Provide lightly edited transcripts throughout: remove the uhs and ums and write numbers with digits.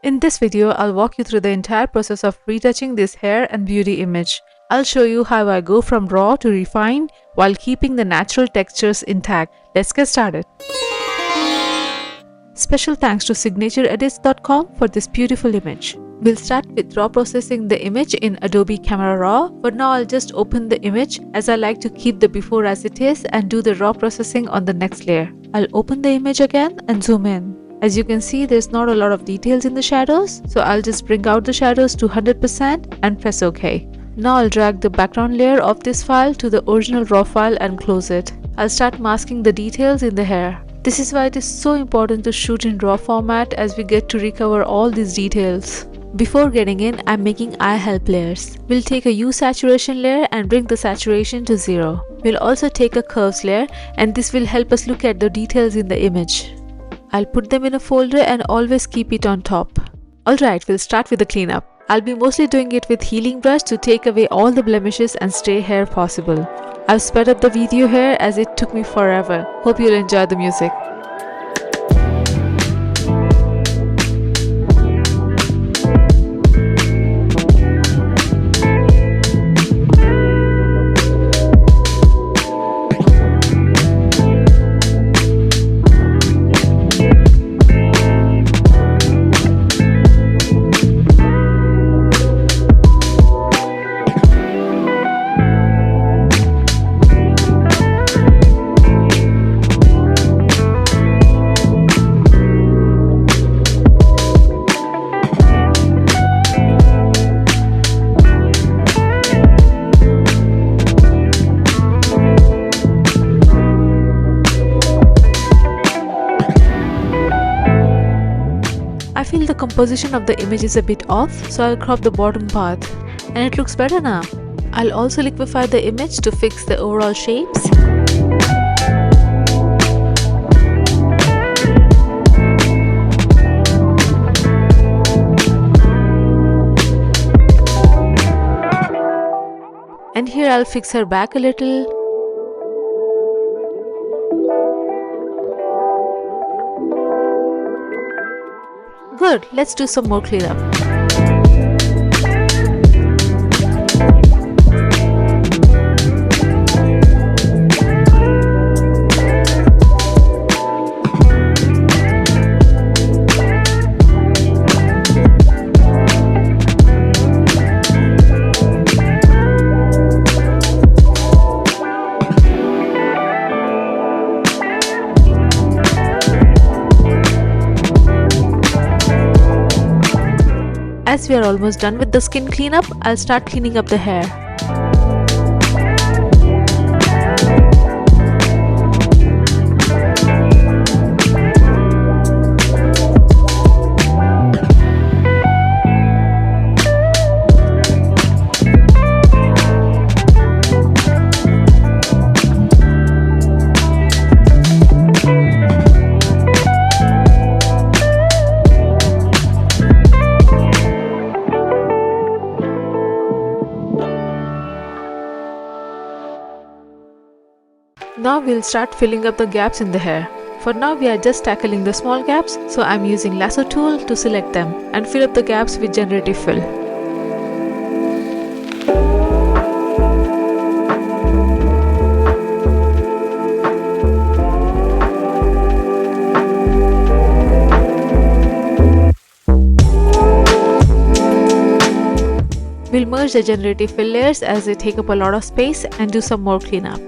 In this video, I'll walk you through the entire process of retouching this hair and beauty image. I'll show you how I go from raw to refined while keeping the natural textures intact. Let's get started. Special thanks to signatureedits.com for this beautiful image. We'll start with raw processing the image in Adobe Camera Raw, but now I'll just open the image as I like to keep the before as it is and do the raw processing on the next layer. I'll open the image again and zoom in. As you can see, there's not a lot of details in the shadows, so I'll just bring out the shadows to 100% and press OK. Now I'll drag the background layer of this file to the original raw file and close it. I'll start masking the details in the hair. This is why it is so important to shoot in raw format, as we get to recover all these details. Before getting in, I'm making eye help layers. We'll take a hue saturation layer and bring the saturation to 0. We'll also take a curves layer, and this will help us look at the details in the image. I'll put them in a folder and always keep it on top. Alright, we'll start with the cleanup. I'll be mostly doing it with healing brush to take away all the blemishes and stray hair possible. I've sped up the video here as it took me forever. Hope you'll enjoy the music. I feel the composition of the image is a bit off, so I'll crop the bottom part. And it looks better now. I'll also liquefy the image to fix the overall shapes. And here I'll fix her back a little. Good, let's do some more cleanup. As we are almost done with the skin cleanup, I'll start cleaning up the hair. Now we'll start filling up the gaps in the hair. For now we are just tackling the small gaps, so I'm using lasso tool to select them and fill up the gaps with generative fill. We'll merge the generative fill layers as they take up a lot of space and do some more cleanup.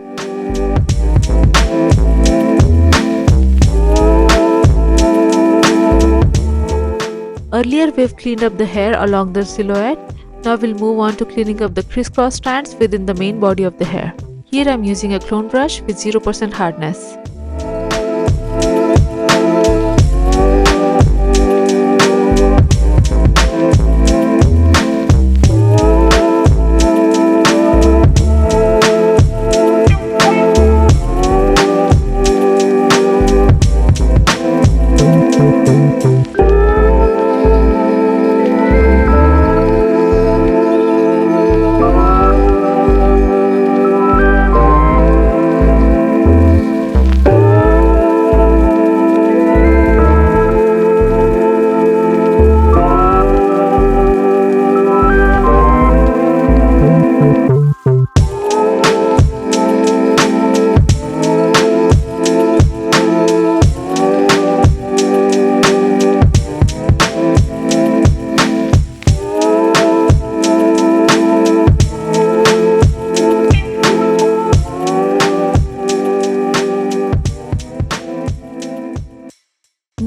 Earlier we've cleaned up the hair along the silhouette. Now we'll move on to cleaning up the crisscross strands within the main body of the hair. Here I'm using a clone brush with 0% hardness.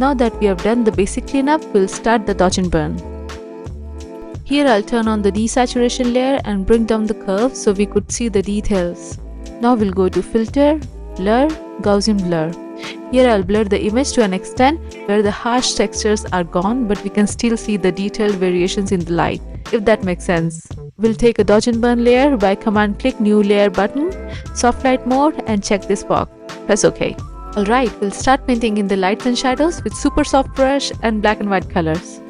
Now that we have done the basic cleanup, we'll start the dodge and burn. Here I'll turn on the desaturation layer and bring down the curve so we could see the details. Now we'll go to Filter, Blur, Gaussian Blur. Here I'll blur the image to an extent where the harsh textures are gone, but we can still see the detailed variations in the light, if that makes sense. We'll take a dodge and burn layer by command click New Layer button, Soft Light mode, and check this box. Press OK. Alright, we'll start painting in the lights and shadows with super soft brush and black and white colors.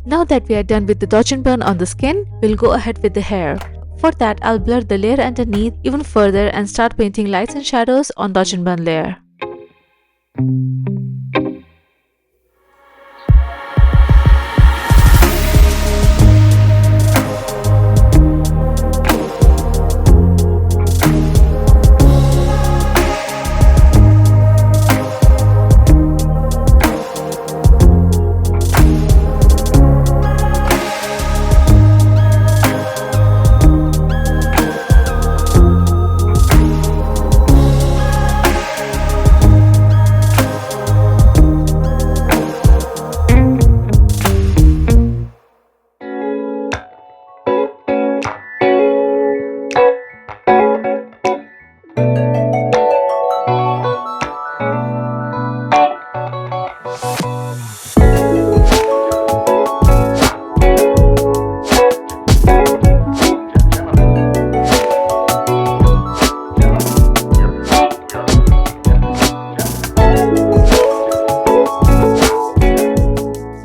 Now that we are done with the dodge and burn on the skin, we'll go ahead with the hair. For that, I'll blur the layer underneath even further and start painting lights and shadows on dodge and burn layer.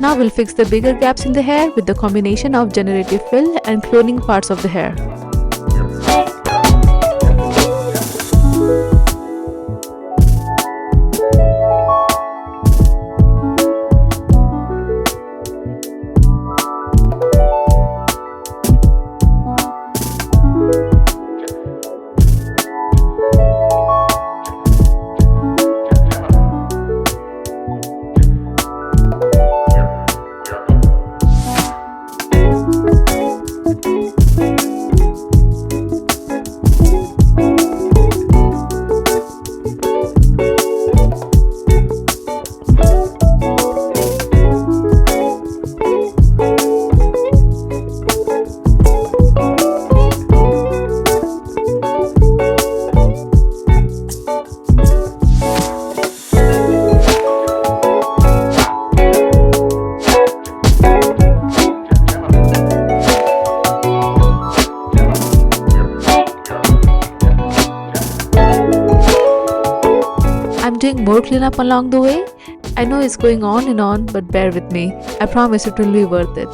Now we'll fix the bigger gaps in the hair with the combination of generative fill and cloning parts of the hair. doing more cleanup along the way. I know it's going on and on, but bear with me. I promise it will be worth it.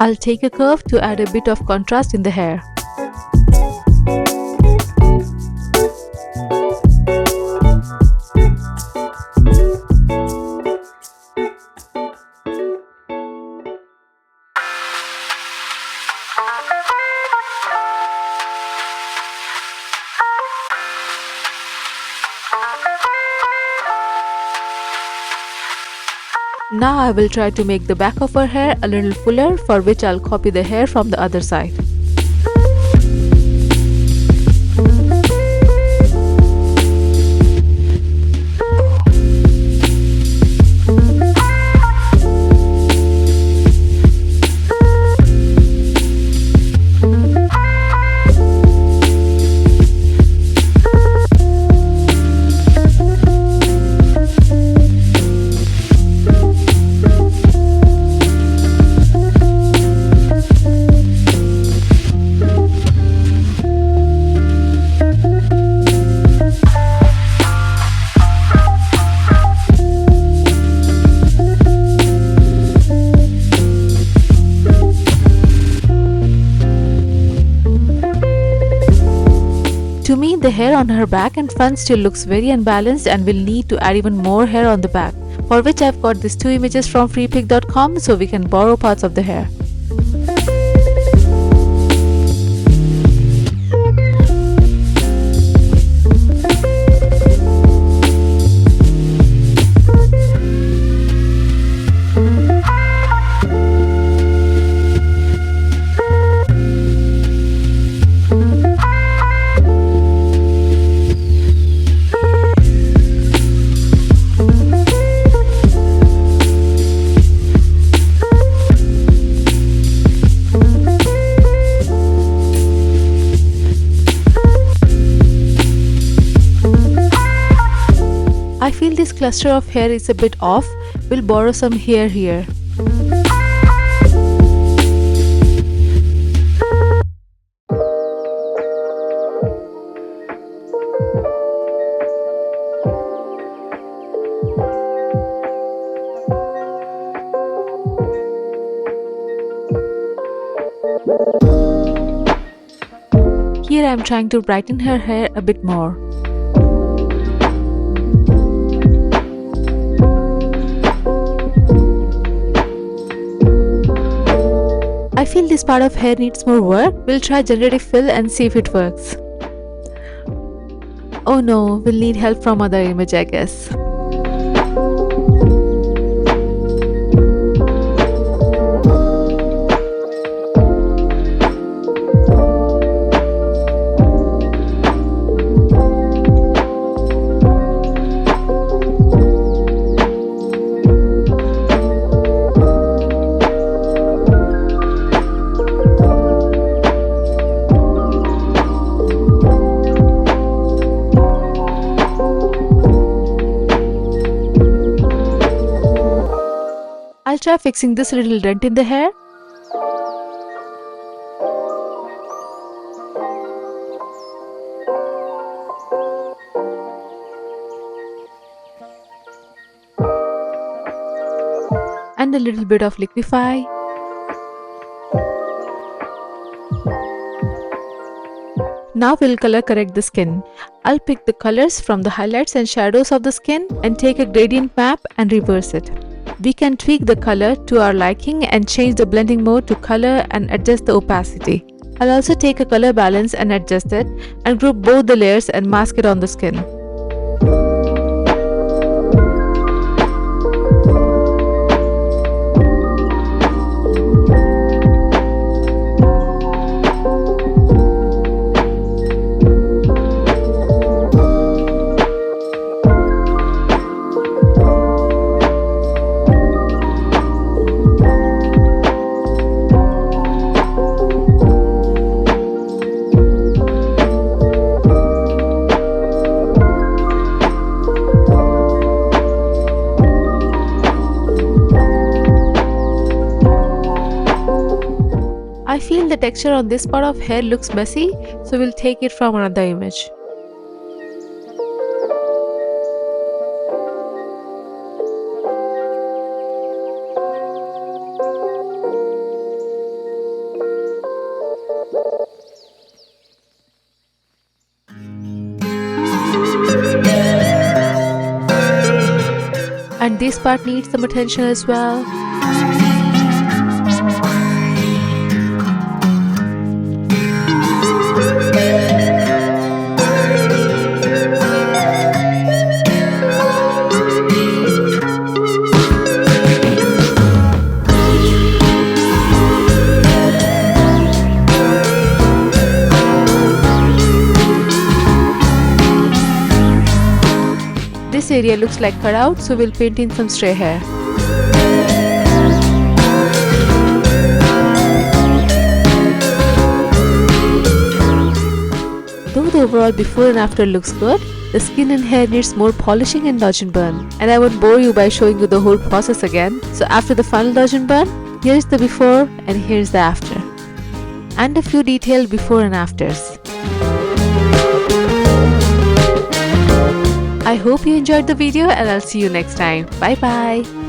I'll take a curve to add a bit of contrast in the hair. Now I will try to make the back of her hair a little fuller, for which I'll copy the hair from the other side. To me, the hair on her back and front still looks very unbalanced and will need to add even more hair on the back, for which I've got these two images from freepik.com so we can borrow parts of the hair. I feel this cluster of hair is a bit off. We'll borrow some hair here. Here I am trying to brighten her hair a bit more. I feel this part of hair needs more work. We'll try generative fill and see if it works. Oh no, we'll need help from other image, I guess. I'll try fixing this little dent in the hair. And a little bit of liquify. Now we'll color correct the skin. I'll pick the colors from the highlights and shadows of the skin and take a gradient map and reverse it. We can tweak the color to our liking and change the blending mode to color and adjust the opacity. I'll also take a color balance and adjust it and group both the layers and mask it on the skin. I feel the texture on this part of hair looks messy, so we'll take it from another image. And this part needs some attention as well. This area looks like cut out, so we'll paint in some stray hair. Though the overall before and after looks good, the skin and hair needs more polishing and dodge and burn. And I won't bore you by showing you the whole process again. So after the final dodge and burn, here's the before and here's the after. And a few detailed before and afters. I hope you enjoyed the video and I'll see you next time. Bye bye.